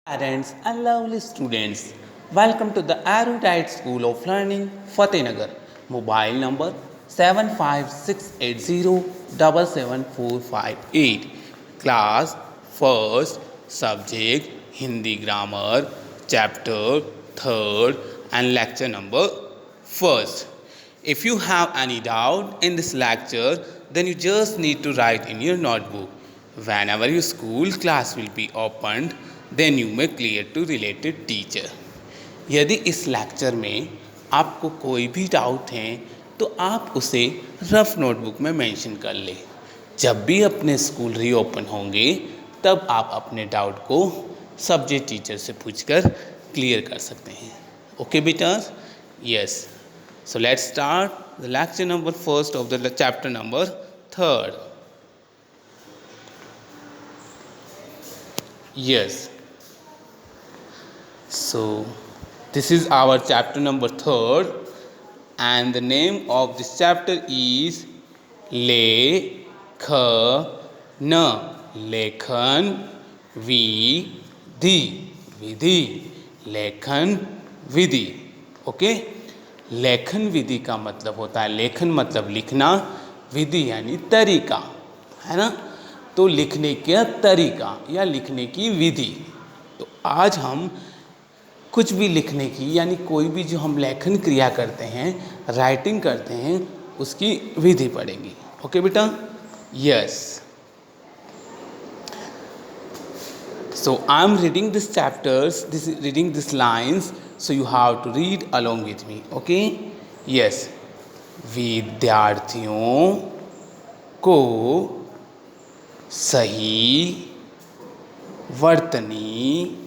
Parents and lovely students, welcome to the Erudite School of Learning, Fatehnagar. Mobile number 7568077458. Class first, subject Hindi grammar, chapter third, and lecture number first. If you have any doubt in this lecture, then you just need to write in your notebook. Whenever your school class will be opened, then you may clear to related teacher. यदि इस lecture में आपको कोई भी doubt है तो आप उसे रफ नोटबुक में मेंशन कर लें. जब भी अपने स्कूल रीओपन होंगे तब आप अपने डाउट को सब्जेक्ट टीचर से पूछकर क्लियर कर सकते हैं. ओके बेटा? Yes. So let's start the lecture number first of the chapter number third. Yes. So this is our chapter number third, and the name of this chapter is लेखन. लेखन विधि. लेखन विधि. Okay. लेखन विधि का मतलब होता है, लेखन मतलब लिखना, विधि यानी तरीका, है ना. तो लिखने का तरीका या लिखने की विधि. तो आज हम कुछ भी लिखने की यानी कोई भी जो हम लेखन क्रिया करते हैं, राइटिंग करते हैं, उसकी विधि पढ़ेंगे. ओके बेटा? Yes. So I am reading these chapters, reading these lines, so you have to read along with me. Okay? Yes. विद्यार्थियों को सही वर्तनी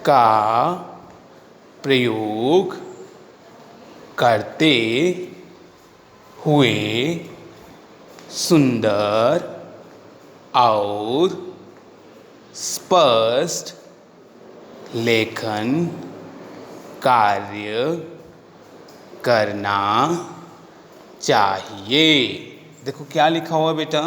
का प्रयोग करते हुए सुंदर और स्पष्ट लेखन कार्य करना चाहिए. देखो क्या लिखा हुआ बेटा.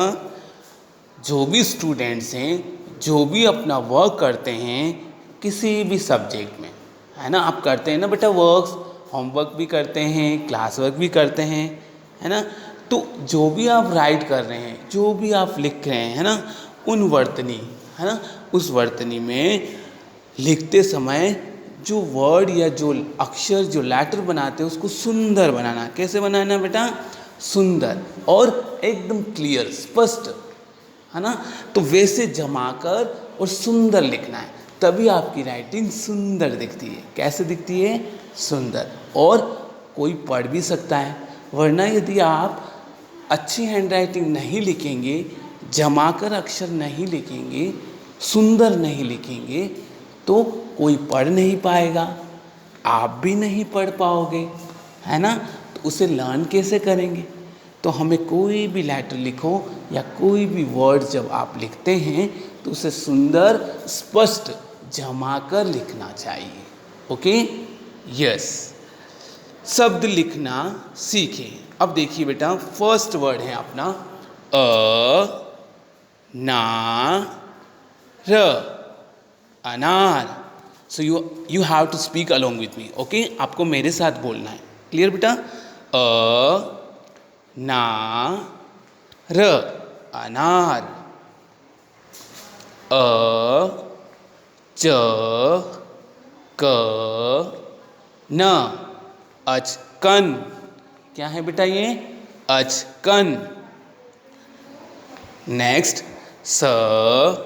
जो भी स्टूडेंट्स हैं, जो भी अपना वर्क करते हैं किसी भी सब्जेक्ट में, है ना, आप करते हैं ना बेटा वर्क्स, होमवर्क भी करते हैं, क्लास वर्क भी करते हैं, है ना. तो जो भी आप राइट कर रहे हैं, जो भी आप लिख रहे हैं, है ना, उन वर्तनी, है ना, उस वर्तनी में लिखते समय जो वर्ड या जो अक्षर जो लेटर बनाते हैं उसको सुंदर बनाना. कैसे बनाना बेटा? सुंदर और एकदम क्लियर, स्पष्ट, है ना. तो वैसे जमाकर और सुंदर लिखना है, तभी आपकी राइटिंग सुंदर दिखती है. कैसे दिखती है? सुंदर. और कोई पढ़ भी सकता है. वरना यदि आप अच्छी हैंडराइटिंग नहीं लिखेंगे, जमाकर अक्षर नहीं लिखेंगे, सुंदर नहीं लिखेंगे, तो कोई पढ़ नहीं पाएगा, आप भी नहीं पढ़ पाओगे, है ना. तो उसे लर्न कैसे करेंगे? तो हमें कोई भी लेटर लिखो या कोई भी वर्ड जब आप लिखते हैं तो उसे सुंदर, स्पष्ट, जमाकर लिखना चाहिए. ओके. यस. शब्द लिखना सीखें. अब देखिए बेटा, फर्स्ट वर्ड है अपना अनार. So you have to speak along with me. Okay. आपको मेरे साथ बोलना है. क्लियर बेटा? अनार. अचकन. क्या है बेटा ये? अचकन. नेक्स्ट सफेद.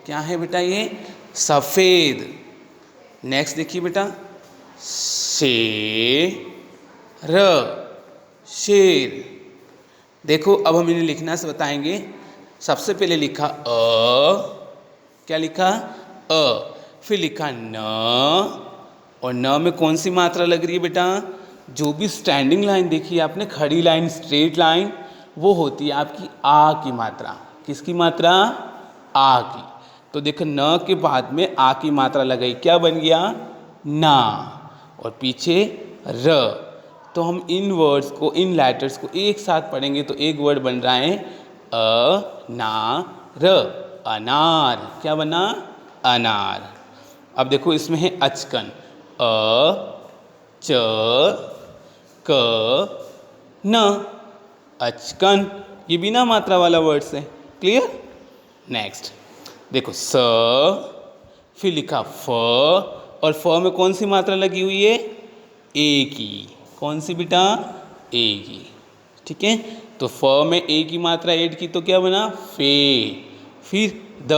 क्या है बेटा ये? सफेद. नेक्स्ट देखिए बेटा, शेर. देखो अब हम इन्हें लिखना से बताएंगे. सबसे पहले लिखा क्या लिखा? फिर लिखा न, और न में कौन सी मात्रा लग रही है बेटा? जो भी स्टैंडिंग लाइन देखी आपने, खड़ी लाइन, स्ट्रेट लाइन, वो होती है आपकी आ की मात्रा. किसकी मात्रा? आ की. तो देखो न के बाद में आ की मात्रा लगाई, क्या बन गया? ना. और पीछे र. तो हम इन वर्ड्स को, इन लेटर्स को एक साथ पढ़ेंगे तो एक वर्ड बन रहा है अनार, अनार, क्या बना? अनार। अब देखो इसमें है अचकन, च क न, अचकन, ये बिना मात्रा वाला वर्ड्स है। क्लियर? नेक्स्ट देखो स, फिर लिखा फ, और फ में कौन सी मात्रा लगी हुई है? ए की। कौन सी बेटा? ए की। ठीक है, तो फ में ए की मात्रा ऐड की तो क्या बना? फे। फिर द,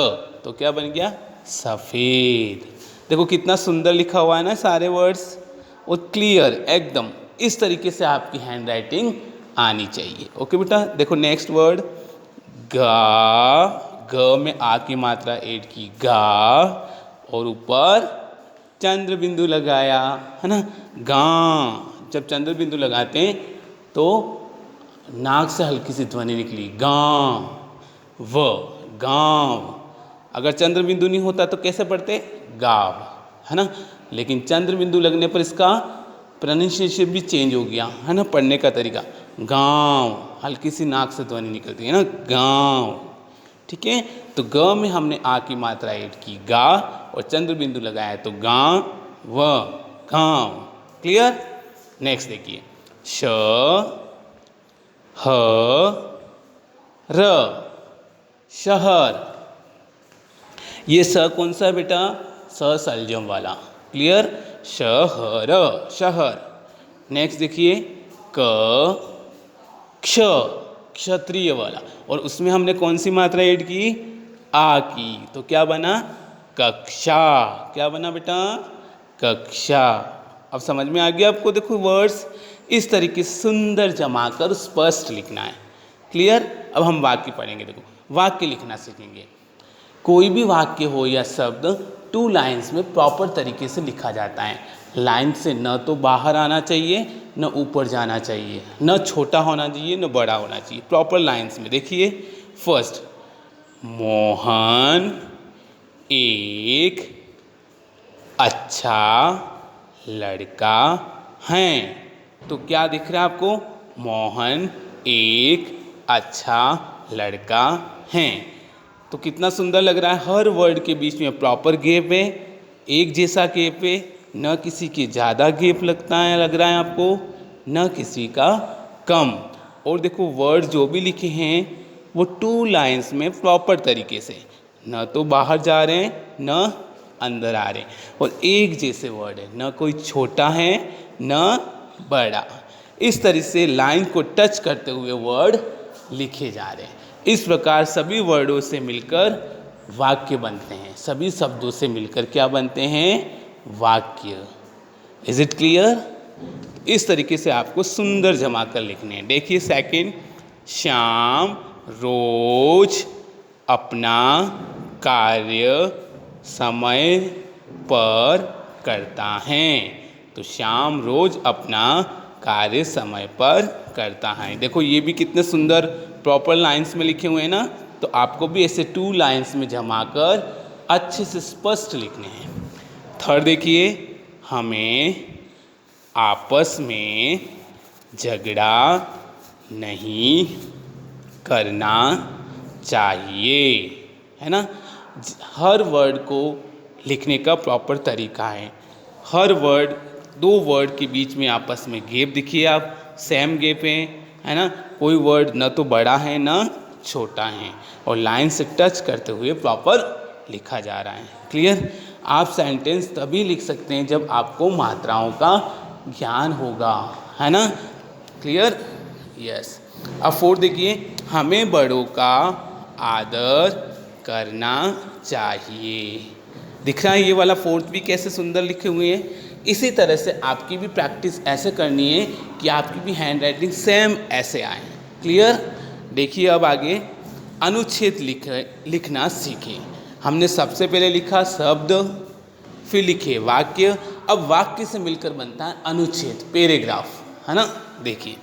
तो क्या बन गया? सफ़ेद। देखो कितना सुंदर लिखा हुआ है ना सारे वर्ड्स, और क्लियर एकदम। इस तरीके से आपकी हैंड राइटिंग आनी चाहिए। ओके बेटा, देखो नेक्स्ट वर्ड गा, ग में आ की मात्रा ऐड की, गा, और ऊपर चंद्र बिंदु लगाया, है ना? गां। जब चंद्र बिंदु लगाते हैं तो नाक से हल्की सी ध्वनि निकली, गां, व, गांव। अगर चंद्र बिंदु नहीं होता तो कैसे पढ़ते? गाव, है ना? लेकिन चंद्र बिंदु लगने पर इसका प्रोनाउंसिएशन भी चेंज हो गया, है ना? पढ़ने का तरीका, गांव, हल्की सी नाक से ध्वनि निकलती है ना, गांव। ठीक है, तो ग में हमने आ की मात्रा ऐड की, गा, और चंद्र बिंदु लगाया तो गांव, व, गांव। क्लियर? नेक्स्ट देखिए श, ह, र, शहर। ये स कौन सा है बेटा? स सलजम वाला। क्लियर? शहर, शहर। नेक्स्ट देखिए क, क्ष, क्षत्रिय वाला, और उसमें हमने कौन सी मात्रा ऐड की? आ की, तो क्या बना? कक्षा। क्या बना बेटा? कक्षा। अब समझ में आ गया आपको? देखो वर्ड्स इस तरीके से सुंदर जमाकर स्पष्ट लिखना है। क्लियर? अब हम वाक्य पढ़ेंगे। देखो वाक्य लिखना सीखेंगे। कोई भी वाक्य हो या शब्द 2 लाइन्स में प्रॉपर तरीके से लिखा जाता है। लाइन से न तो बाहर आना चाहिए, न ऊपर जाना चाहिए, न छोटा होना चाहिए, न बड़ा होना चाहिए, प्रॉपर लाइन्स में। देखिए फर्स्ट, मोहन एक अच्छा लड़का है। तो क्या दिख रहा है आपको? मोहन एक अच्छा लड़का है। तो कितना सुंदर लग रहा है। हर वर्ड के बीच में प्रॉपर गैप है, एक जैसा गैप है, न किसी के ज़्यादा गैप लगता है, लग रहा है आपको, न किसी का कम। और देखो वर्ड जो भी लिखे हैं वो 2 लाइन्स में प्रॉपर तरीके से, न तो बाहर जा रहे हैं न अंदर आ रहे हैं, और एक जैसे वर्ड है, न कोई छोटा है न बड़ा। इस तरह से लाइन को टच करते हुए वर्ड लिखे जा रहे हैं। इस प्रकार सभी वर्डों से मिलकर वाक्य बनते हैं, सभी शब्दों से मिलकर क्या बनते हैं? वाक्य। Is it clear? इस तरीके से आपको सुंदर जमा कर लिखने हैं। देखिए सेकंड, श्याम रोज अपना कार्य समय पर करता है। तो श्याम रोज अपना कार्य समय पर करता है। देखो ये भी कितने सुंदर प्रॉपर लाइंस में लिखे हुए हैं ना। तो आपको भी ऐसे 2 लाइंस में जमाकर अच्छे से स्पष्ट लिखने हैं। थर्ड देखिए, हमें आपस में झगड़ा नहीं करना चाहिए, है ना। हर वर्ड को लिखने का प्रॉपर तरीका है। हर वर्ड, 2 वर्ड के बीच में आपस में गैप देखिए आप, सेम गैप है ना। कोई वर्ड न तो बड़ा है न छोटा है, और लाइन से टच करते हुए प्रॉपर लिखा जा रहा है। क्लियर? आप सेंटेंस तभी लिख सकते हैं जब आपको मात्राओं का ज्ञान होगा, है ना। क्लियर? यस। अब 4 देखिए, हमें बड़ों का आदर करना चाहिए। दिख रहा है ये वाला 4th भी कैसे सुंदर लिखे हुए हैं। इसी तरह से आपकी भी प्रैक्टिस ऐसे करनी है कि आपकी भी हैंड राइटिंग सेम ऐसे आए। क्लियर? देखिए अब आगे अनुच्छेद लिखना सीखें। हमने सबसे पहले लिखा शब्द, फिर लिखे वाक्य। अब वाक्य से मिलकर बनता है अनुच्छेद, पैराग्राफ, है ना। देखिए,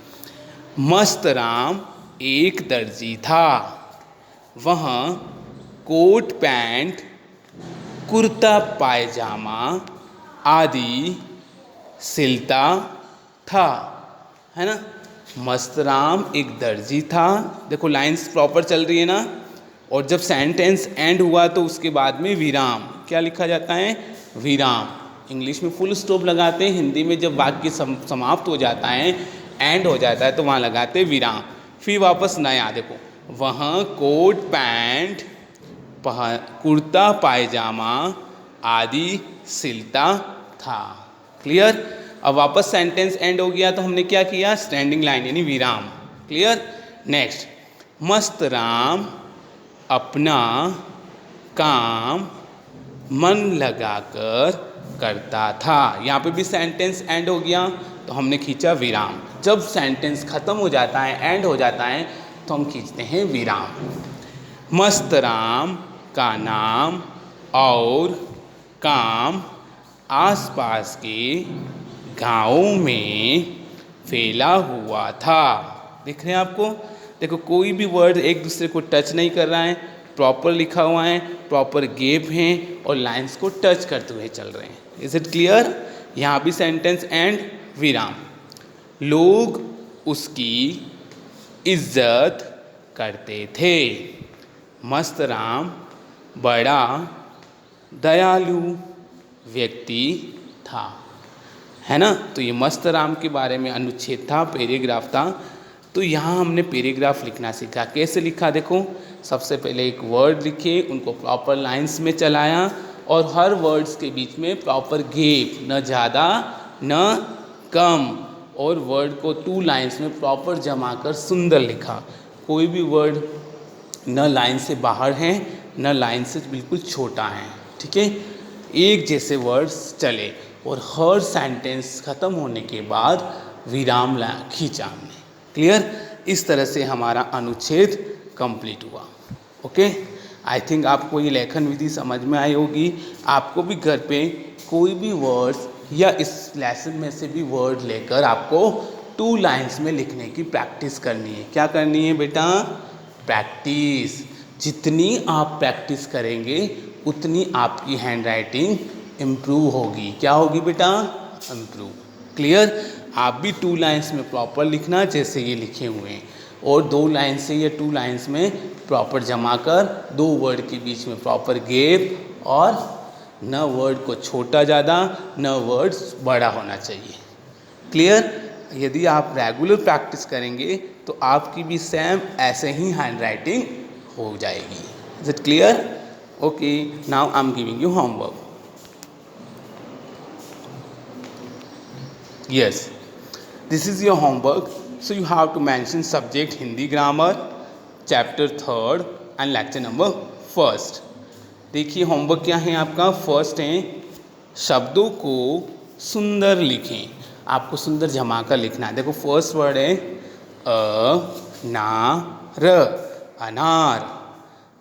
मस्त राम एक दर्जी था, वह कोट पैंट कुर्ता पायजामा आदि सिलता था, है ना। मस्तराम एक दर्जी था। देखो लाइंस प्रॉपर चल रही है ना। और जब सेंटेंस एंड हुआ तो उसके बाद में विराम, क्या लिखा जाता है? विराम। इंग्लिश में फुल स्टॉप लगाते हैं, हिंदी में जब वाक्य समाप्त हो जाता है, एंड हो जाता है, तो वहाँ लगाते हैं विराम। फिर वापस नया, देखो वहाँ कोट पैंट कुर्ता पायजामा आदि सिलता था। क्लियर? अब वापस सेंटेंस एंड हो गया तो हमने क्या किया? स्टैंडिंग लाइन यानी विराम। क्लियर? नेक्स्ट, मस्त राम अपना काम मन लगाकर करता था। यहाँ पे भी सेंटेंस एंड हो गया तो हमने खींचा विराम। जब सेंटेंस खत्म हो जाता है, एंड हो जाता है, तो हम खींचते हैं विराम। मस्त राम का नाम और काम आसपास के गाँवों में फैला हुआ था। दिख रहे हैं आपको? देखो कोई भी वर्ड एक दूसरे को टच नहीं कर रहा है, प्रॉपर लिखा हुआ है, प्रॉपर गैप हैं और लाइंस को टच करते हुए चल रहे हैं। Is it clear? यहाँ भी सेंटेंस एंड विराम। लोग उसकी इज्जत करते थे। मस्त राम बड़ा दयालु व्यक्ति था, है ना? तो ये मस्त राम के बारे में अनुच्छेद था, पैराग्राफ था। तो यहाँ हमने पैराग्राफ लिखना सीखा। कैसे लिखा? देखो सबसे पहले एक वर्ड लिखे, उनको प्रॉपर लाइंस में चलाया और हर वर्ड्स के बीच में प्रॉपर गैप, न ज़्यादा न कम, और वर्ड को 2 लाइंस में प्रॉपर जमा कर सुंदर लिखा। कोई भी वर्ड न लाइन से बाहर है न लाइन से बिल्कुल छोटा है, ठीक है? एक जैसे वर्ड्स चले और हर सेंटेंस ख़त्म होने के बाद विराम खींचा हमने। क्लियर? इस तरह से हमारा अनुच्छेद कंप्लीट हुआ। ओके, आई थिंक आपको ये लेखन विधि समझ में आई होगी। आपको भी घर पे कोई भी वर्ड्स या इस लेसन में से भी वर्ड लेकर आपको 2 लाइंस में लिखने की प्रैक्टिस करनी है। क्या करनी है बेटा? प्रैक्टिस। जितनी आप प्रैक्टिस करेंगे उतनी आपकी हैंड राइटिंग इम्प्रूव होगी। क्या होगी बेटा? इम्प्रूव। क्लियर? आप भी 2 लाइंस में प्रॉपर लिखना जैसे ये लिखे हुए हैं, और 2 लाइन से या 2 लाइंस में प्रॉपर जमा कर 2 वर्ड के बीच में प्रॉपर गैप, और न वर्ड को छोटा ज़्यादा न वर्ड्स बड़ा होना चाहिए। क्लियर? यदि आप रेगुलर प्रैक्टिस करेंगे तो आपकी भी सेम ऐसे ही हैंड राइटिंग हो जाएगी। Is it clear? Okay, now I am giving you homework. Yes, this is your homework. So you have to mention subject Hindi grammar, chapter 3rd and lecture number 1st. देखिए homework क्या है आपका? First है शब्दों को सुंदर लिखें। आपको सुंदर जमा कर लिखना है। देखो फर्स्ट वर्ड है अनार, अनार।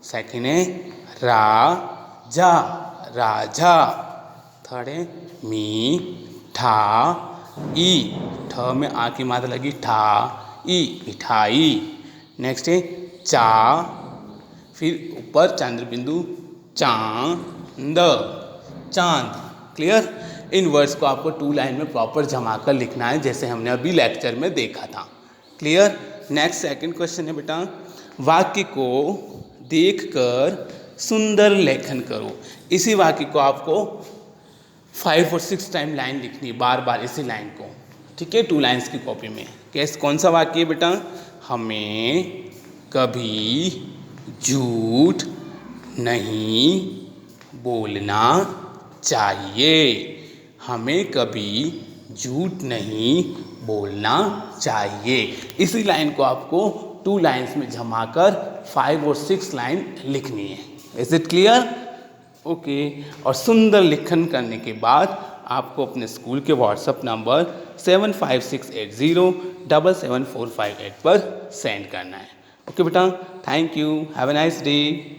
सेकेंड है राजा, राजा। थर्ड है मीठा, ई, ठ में आ की मात्रा लगी, ठा ई, मिठाई। नेक्स्ट है चा, फिर ऊपर चंद्र बिंदु, चांद, चांद। क्लियर? इन वर्ड्स को आपको 2 लाइन में प्रॉपर जमा कर लिखना है जैसे हमने अभी लेक्चर में देखा था। क्लियर? नेक्स्ट सेकंड क्वेश्चन है बेटा, वाक्य को देखकर सुंदर लेखन करो। इसी वाक्य को आपको 5 और 6 टाइम लाइन लिखनी है, बार बार इसी लाइन को, ठीक है? 2 लाइन्स की कॉपी में। कैसे, कौन सा वाक्य है बेटा? हमें कभी झूठ नहीं बोलना चाहिए। हमें कभी झूठ नहीं बोलना चाहिए। इसी लाइन को आपको 2 लाइन्स में जमा कर 5 और 6 लाइन लिखनी है। Is it clear? ओके। और सुंदर लेखन करने के बाद आपको अपने स्कूल के व्हाट्सएप नंबर 7568077458 पर सेंड करना है। ओके बेटा, thank you, have a nice day.